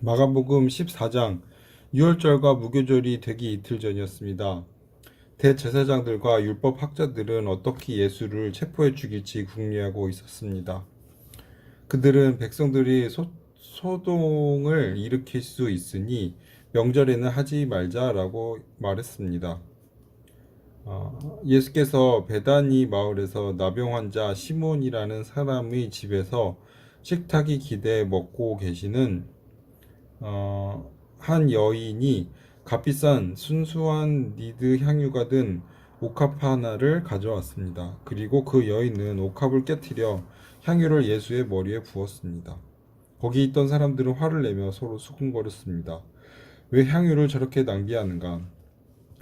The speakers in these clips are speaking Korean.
마가복음 14장 유월절과 무교절이 되기 이틀 전이었습니다. 대제사장들과 율법 학자들은 어떻게 예수를 체포해 죽일지 궁리하고 있었습니다. 그들은 백성들이 소동을 일으킬 수 있으니 명절에는 하지 말자라고 말했습니다. 예수께서 베다니 마을에서 나병 환자 시몬이라는 사람의 집에서 식탁이 기대에 먹고 계시는 한 여인이 값비싼 순수한 니드 향유가 든 옥합 하나를 가져왔습니다. 그리고 그 여인은 옥합을 깨뜨려 향유를 예수의 머리에 부었습니다. 거기 있던 사람들은 화를 내며 서로 수군거렸습니다. 왜 향유를 저렇게 낭비하는가?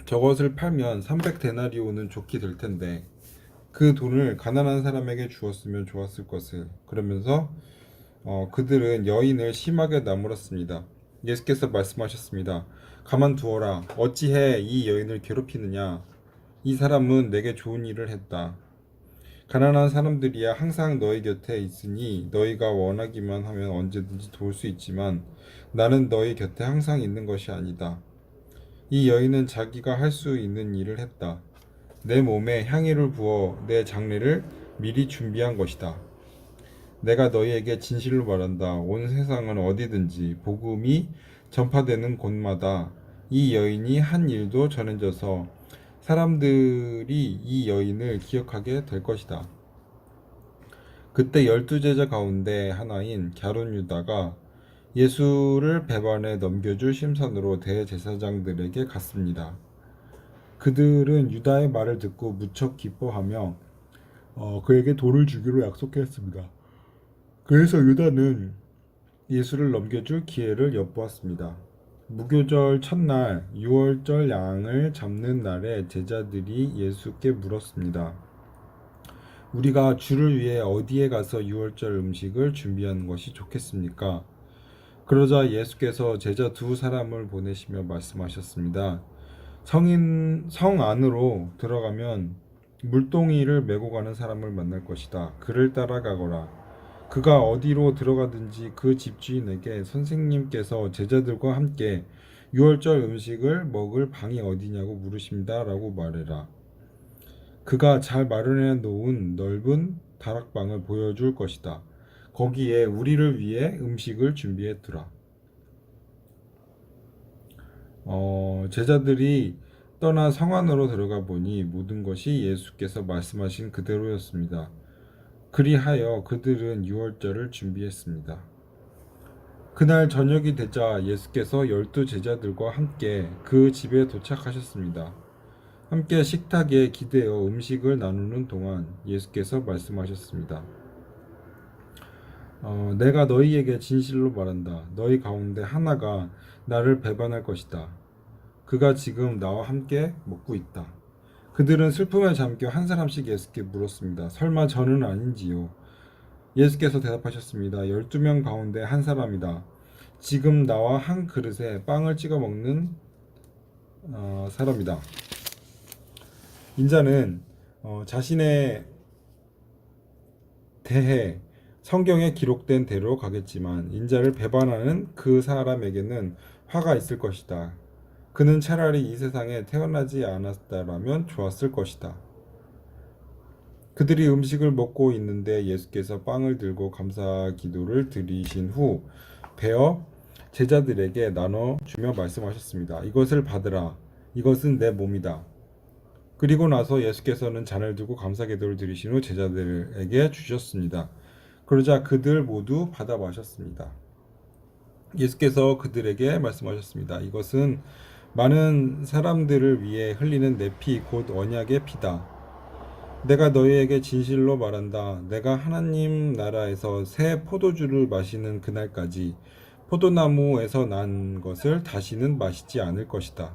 저것을 팔면 300데나리온은 좋게 될 텐데 그 돈을 가난한 사람에게 주었으면 좋았을 것을. 그러면서 그들은 여인을 심하게 나무랐습니다. 예수께서 말씀하셨습니다. 가만두어라. 어찌해 이 여인을 괴롭히느냐? 이 사람은 내게 좋은 일을 했다. 가난한 사람들이야 항상 너희 곁에 있으니 너희가 원하기만 하면 언제든지 도울 수 있지만 나는 너희 곁에 항상 있는 것이 아니다. 이 여인은 자기가 할 수 있는 일을 했다. 내 몸에 향유를 부어 내 장례를 미리 준비한 것이다. 내가 너희에게 진실로 말한다. 온 세상은 어디든지 복음이 전파되는 곳마다 이 여인이 한 일도 전해져서 사람들이 이 여인을 기억하게 될 것이다. 그때 12제자 가운데 하나인 갸론 유다가 예수를 배반에 넘겨줄 심산으로 대제사장들에게 갔습니다. 그들은 유다의 말을 듣고 무척 기뻐하며 그에게 돌을 주기로 약속했습니다. 그래서 유다는 예수를 넘겨줄 기회를 엿보았습니다. 무교절 첫날 유월절 양을 잡는 날에 제자들이 예수께 물었습니다. 우리가 주를 위해 어디에 가서 유월절 음식을 준비하는 것이 좋겠습니까? 그러자 예수께서 제자 두 사람을 보내시며 말씀하셨습니다. 성 안으로 들어가면 물동이를 메고 가는 사람을 만날 것이다. 그를 따라가거라. 그가 어디로 들어가든지 그 집주인에게 선생님께서 제자들과 함께 유월절 음식을 먹을 방이 어디냐고 물으십니다. 라고 말해라. 그가 잘 마련해 놓은 넓은 다락방을 보여줄 것이다. 거기에 우리를 위해 음식을 준비해 두라. 제자들이 떠나 성 안으로 들어가 보니 모든 것이 예수께서 말씀하신 그대로였습니다. 그리하여 그들은 유월절을 준비했습니다. 그날 저녁이 되자 예수께서 12제자들과 함께 그 집에 도착하셨습니다. 함께 식탁에 기대어 음식을 나누는 동안 예수께서 말씀하셨습니다. 내가 너희에게 진실로 말한다. 너희 가운데 하나가 나를 배반할 것이다. 그가 지금 나와 함께 먹고 있다. 그들은 슬픔에 잠겨 한 사람씩 예수께 물었습니다. 설마 저는 아닌지요? 예수께서 대답하셨습니다. 12명 가운데 한 사람이다. 지금 나와 한 그릇에 빵을 찍어 먹는 사람이다. 인자는 자신에 대해 성경에 기록된 대로 가겠지만 인자를 배반하는 그 사람에게는 화가 있을 것이다. 그는 차라리 이 세상에 태어나지 않았다라면 좋았을 것이다. 그들이 음식을 먹고 있는데 예수께서 빵을 들고 감사 기도를 드리신 후 베어 제자들에게 나눠주며 말씀하셨습니다. 이것을 받으라. 이것은 내 몸이다. 그리고 나서 예수께서는 잔을 들고 감사 기도를 드리신 후 제자들에게 주셨습니다. 그러자 그들 모두 받아 마셨습니다. 예수께서 그들에게 말씀하셨습니다. 이것은 많은 사람들을 위해 흘리는 내 피, 곧 언약의 피다. 내가 너희에게 진실로 말한다. 내가 하나님 나라에서 새 포도주를 마시는 그날까지 포도나무에서 난 것을 다시는 마시지 않을 것이다.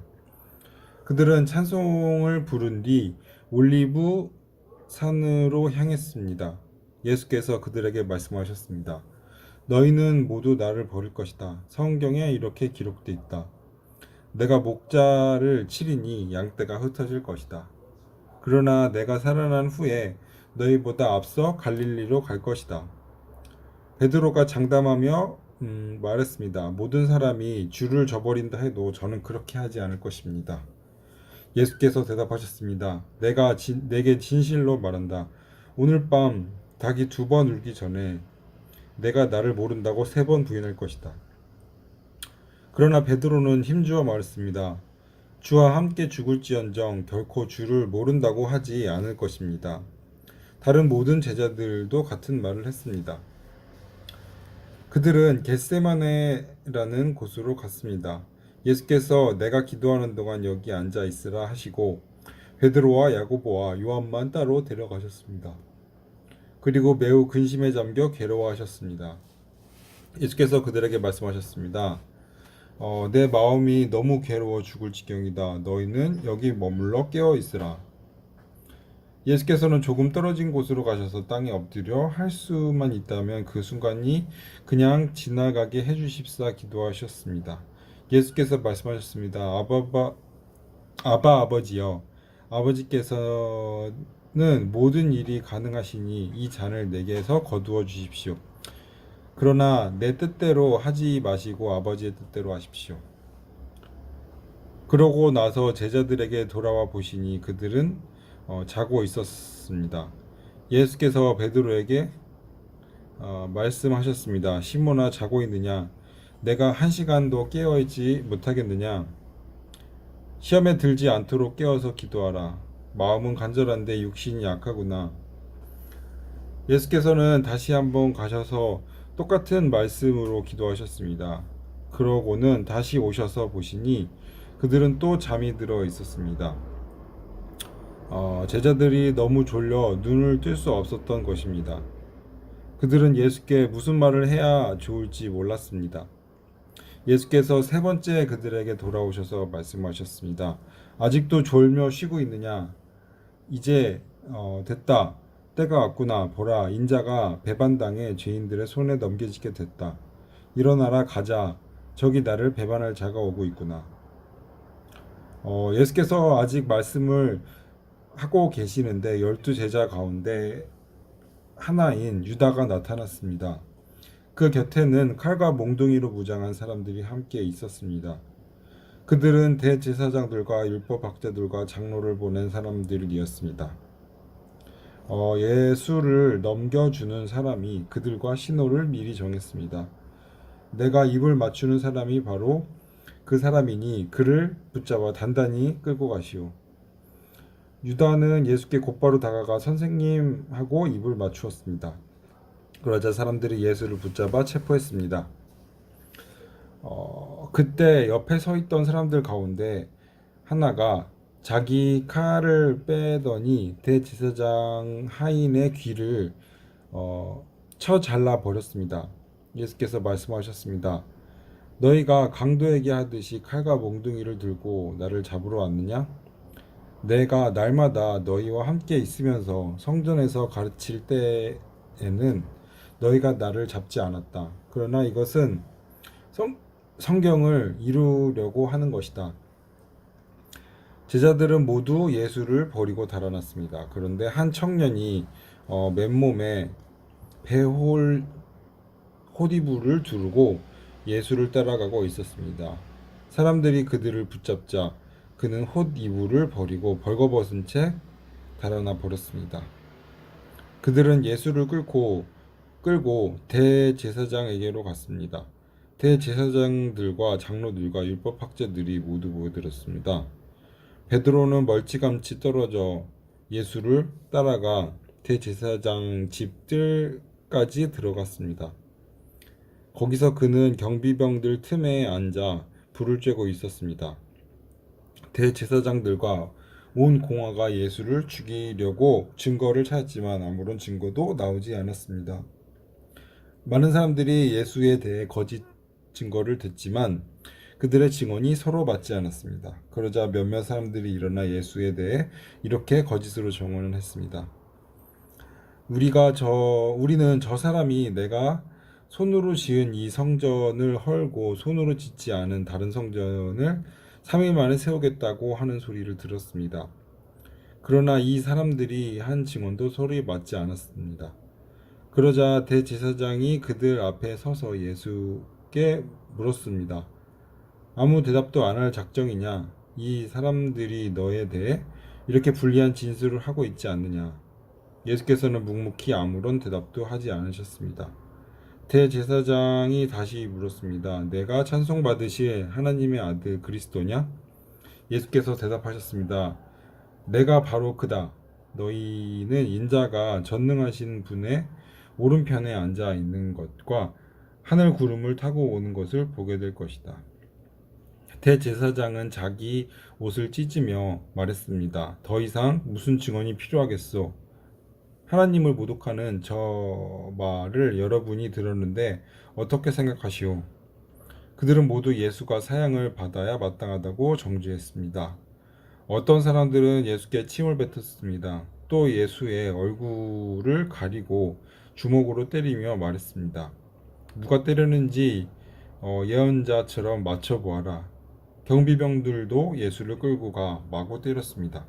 그들은 찬송을 부른 뒤 올리브 산으로 향했습니다. 예수께서 그들에게 말씀하셨습니다. 너희는 모두 나를 버릴 것이다. 성경에 이렇게 기록되어 있다. 내가 목자를 치리니 양떼가 흩어질 것이다. 그러나 내가 살아난 후에 너희보다 앞서 갈릴리로 갈 것이다. 베드로가 장담하며 말했습니다. 모든 사람이 주를 저버린다 해도 저는 그렇게 하지 않을 것입니다. 예수께서 대답하셨습니다. 내게 진실로 말한다. 오늘 밤 닭이 2번 울기 전에 내가 나를 모른다고 3번 부인할 것이다. 그러나 베드로는 힘주어 말했습니다. 주와 함께 죽을지언정 결코 주를 모른다고 하지 않을 것입니다. 다른 모든 제자들도 같은 말을 했습니다. 그들은 겟세마네라는 곳으로 갔습니다. 예수께서 내가 기도하는 동안 여기 앉아 있으라 하시고 베드로와 야고보와 요한만 따로 데려가셨습니다. 그리고 매우 근심에 잠겨 괴로워하셨습니다. 예수께서 그들에게 말씀하셨습니다. 내 마음이 너무 괴로워 죽을 지경이다. 너희는 여기 머물러 깨어 있으라. 예수께서는 조금 떨어진 곳으로 가셔서 땅에 엎드려 할 수만 있다면 그 순간이 그냥 지나가게 해주십사 기도하셨습니다. 예수께서 말씀하셨습니다. 아바 아버지여, 아버지께서는 모든 일이 가능하시니 이 잔을 내게서 거두어 주십시오. 그러나 내 뜻대로 하지 마시고 아버지의 뜻대로 하십시오. 그러고 나서 제자들에게 돌아와 보시니 그들은 자고 있었습니다. 예수께서 베드로에게 말씀하셨습니다. 시몬아, 자고 있느냐? 내가 1시간도 깨어있지 못하겠느냐? 시험에 들지 않도록 깨어서 기도하라. 마음은 간절한데 육신이 약하구나. 예수께서는 다시 한번 가셔서 똑같은 말씀으로 기도하셨습니다. 그러고는 다시 오셔서 보시니 그들은 또 잠이 들어 있었습니다. 제자들이 너무 졸려 눈을 뜰 수 없었던 것입니다. 그들은 예수께 무슨 말을 해야 좋을지 몰랐습니다. 예수께서 3번째 그들에게 돌아오셔서 말씀하셨습니다. 아직도 졸며 쉬고 있느냐? 이제 됐다. 때가 왔구나. 보라, 인자가 배반당해 죄인들의 손에 넘겨지게 됐다. 일어나라, 가자. 저기 나를 배반할 자가 오고 있구나. 예수께서 아직 말씀을 하고 계시는데 12제자 가운데 하나인 유다가 나타났습니다. 그 곁에는 칼과 몽둥이로 무장한 사람들이 함께 있었습니다. 그들은 대제사장들과 율법학자들과 장로를 보낸 사람들이었습니다. 예수를 넘겨주는 사람이 그들과 신호를 미리 정했습니다. 내가 입을 맞추는 사람이 바로 그 사람이니 그를 붙잡아 단단히 끌고 가시오. 유다는 예수께 곧바로 다가가 선생님하고 입을 맞추었습니다. 그러자 사람들이 예수를 붙잡아 체포했습니다. 그때 옆에 서 있던 사람들 가운데 하나가 자기 칼을 빼더니 대제사장 하인의 귀를 쳐 잘라 버렸습니다. 예수께서 말씀하셨습니다. 너희가 강도에게 하듯이 칼과 몽둥이를 들고 나를 잡으러 왔느냐? 내가 날마다 너희와 함께 있으면서 성전에서 가르칠 때에는 너희가 나를 잡지 않았다. 그러나 이것은 성경을 이루려고 하는 것이다. 제자들은 모두 예수를 버리고 달아났습니다. 그런데 한 청년이 맨몸에 호디부를 두르고 예수를 따라가고 있었습니다. 사람들이 그들을 붙잡자 그는 호디부를 버리고 벌거벗은 채 달아나 버렸습니다. 그들은 예수를 끌고 대제사장에게로 갔습니다. 대제사장들과 장로들과 율법학자들이 모두 모여들었습니다. 베드로는 멀찌감치 떨어져 예수를 따라가 대제사장 집들까지 들어갔습니다. 거기서 그는 경비병들 틈에 앉아 불을 쬐고 있었습니다. 대제사장들과 온 공화가 예수를 죽이려고 증거를 찾았지만 아무런 증거도 나오지 않았습니다. 많은 사람들이 예수에 대해 거짓 증거를 듣지만 그들의 증언이 서로 맞지 않았습니다. 그러자 몇몇 사람들이 일어나 예수에 대해 이렇게 거짓으로 증언을 했습니다. 우리는 저 사람이 내가 손으로 지은 이 성전을 헐고 손으로 짓지 않은 다른 성전을 3일 만에 세우겠다고 하는 소리를 들었습니다. 그러나 이 사람들이 한 증언도 서로 맞지 않았습니다. 그러자 대제사장이 그들 앞에 서서 예수께 물었습니다. 아무 대답도 안 할 작정이냐? 이 사람들이 너에 대해 이렇게 불리한 진술을 하고 있지 않느냐? 예수께서는 묵묵히 아무런 대답도 하지 않으셨습니다. 대제사장이 다시 물었습니다. 내가 찬송받으실 하나님의 아들 그리스도냐? 예수께서 대답하셨습니다. 내가 바로 그다. 너희는 인자가 전능하신 분의 오른편에 앉아 있는 것과 하늘 구름을 타고 오는 것을 보게 될 것이다. 대제사장은 자기 옷을 찢으며 말했습니다. 더 이상 무슨 증언이 필요하겠소? 하나님을 모독하는 저 말을 여러분이 들었는데 어떻게 생각하시오? 그들은 모두 예수가 사형을 받아야 마땅하다고 정죄했습니다. 어떤 사람들은 예수께 침을 뱉었습니다. 또 예수의 얼굴을 가리고 주먹으로 때리며 말했습니다. 누가 때렸는지 예언자처럼 맞춰보아라. 경비병들도 예수를 끌고 가 마구 때렸습니다.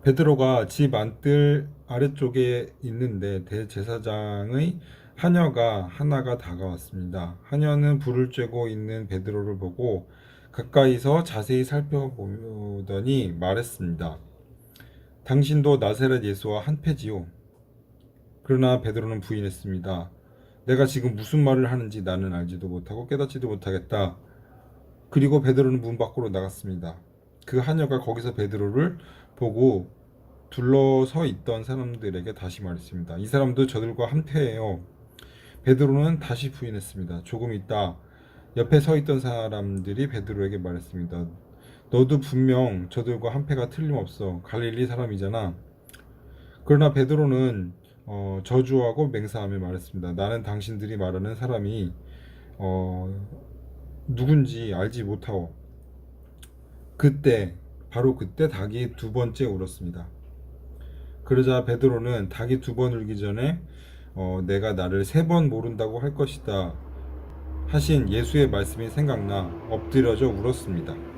베드로가 집 안뜰 아래쪽에 있는데 대제사장의 하녀가 하나가 다가왔습니다. 하녀는 불을 쬐고 있는 베드로를 보고 가까이서 자세히 살펴보더니 말했습니다. 당신도 나사렛 예수와 한패지요. 그러나 베드로는 부인했습니다. 내가 지금 무슨 말을 하는지 나는 알지도 못하고 깨닫지도 못하겠다. 그리고 베드로는 문 밖으로 나갔습니다. 그 하녀가 거기서 베드로를 보고 둘러서 있던 사람들에게 다시 말했습니다. 이 사람도 저들과 한패예요. 베드로는 다시 부인했습니다. 조금 있다 옆에 서 있던 사람들이 베드로에게 말했습니다. 너도 분명 저들과 한패가 틀림없어. 갈릴리 사람이잖아. 그러나 베드로는 저주하고 맹세하며 말했습니다. 나는 당신들이 말하는 사람이 누군지 알지 못하오. 바로 그때 닭이 두 번째 울었습니다. 그러자 베드로는 닭이 두 번 울기 전에 내가 나를 세 번 모른다고 할 것이다 하신 예수의 말씀이 생각나 엎드려져 울었습니다.